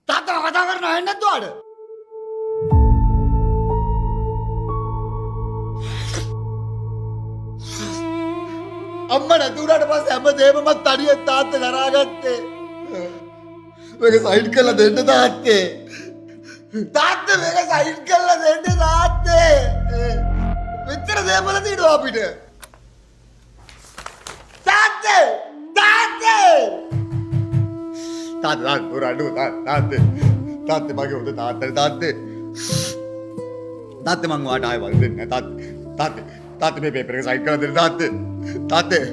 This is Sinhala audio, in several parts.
තාත්තා කතා කරන්න ඇහෙන්නේ නැද්ද ඔයාලට? අම්මා නැතුණාට පස්සේ හැමදේම මම තනියෙන් තාත්තා දරාගත්තේ. මේක සයිඩ් කරලා දෙන්න තාත්තේ. තාත්තා මේක සයිඩ් කරලා දෙන්න තාත්තේ. මෙච්චර දේවල් තියෙනවා අපිට. තාත්තේ! තාත්තේ! තාත්තා දුරඩු තාත්තේ. තාත්තේ මගේ උද තාත්තේ. තාත්තේ මං ඔයාට ආයෙ වල් දෙන්නේ නැහැ තාත්තේ. තාත්තේ මේ පේපර් එක සයින් කරලා දෙන්න තාත්තේ.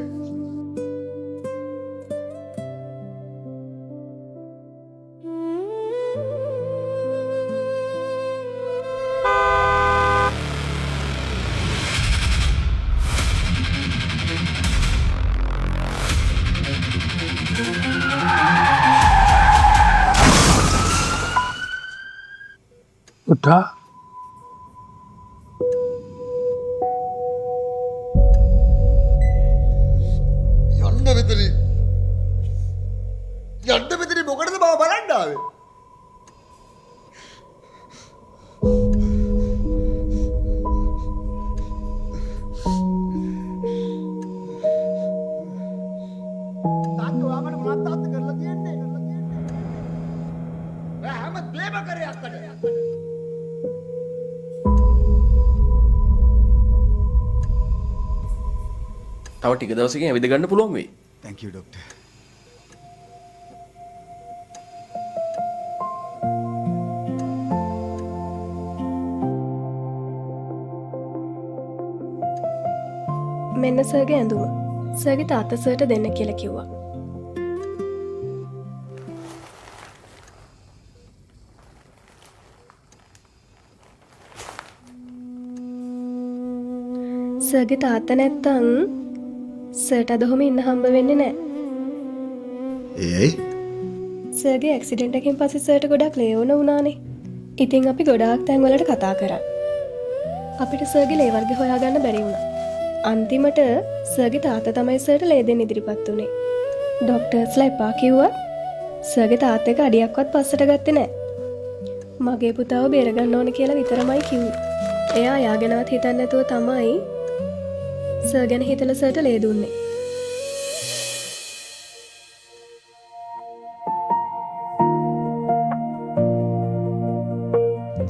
පුතා යන්න මෙතන මොකටද බව බලන්න ආවේ? තාත්තා ඔයාමට මොනවද තාත්තා කරලා තියන්නේ? ඔයා හැම දෙම කරේ අක්කට. තව ටික දවසකින් ඇවිද ගන්න පුළුවන් වෙයි. Thank you doctor. මෙන්න සර්ගේ ඇඳුම. සර්ගේ තාත්තා සර්ට දෙන්න කියලා කිව්වා. සර්ගේ තාත්තා නැත්තම් සර්ට අද ඔහොම ඉන්න හම්බ වෙන්නේ නැහැ. ඒයි සර්ගේ ඇක්සිඩන්ට් එකකින් පස්සේ සර්ට ගොඩක් ලේ වුණානේ. ඉතින් අපි ගොඩාක් තැන් වලට කතා කරා. අපිට සර්ගේ ලේ වර්ග හොයාගන්න බැරි වුණා. අන්තිමට සර්ගේ තාත්තා තමයි සර්ට ලේ දෙන්න ඉදිරිපත් උනේ. ડોක්ටර්ස්ලා එපා කිව්වා. සර්ගේ තාත්තා එක අඩියක්වත් පස්සට ගත්තේ නැහැ. මගේ පුතාව බේරගන්න ඕන කියලා විතරමයි කිව්වේ. එයා යාගෙනවත් හිතන්නේ නැතුව තමයි සර් ගැන හිතලා සර්ට ලේ දුන්නේ.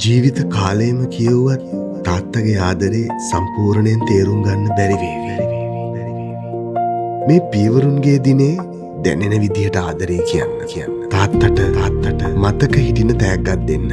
ජීවිත කාලයම කියවුවත් තාත්තගේ ආදරේ සම්පූර්ණයෙන් තේරුම් ගන්න බැරි වේවි. මේ පීවරුන්ගේ දිනේ දැනෙන විදිහට ආදරේ කියන්න. තාත්තට මතක හිටින තෑග්ගක් දෙන්න.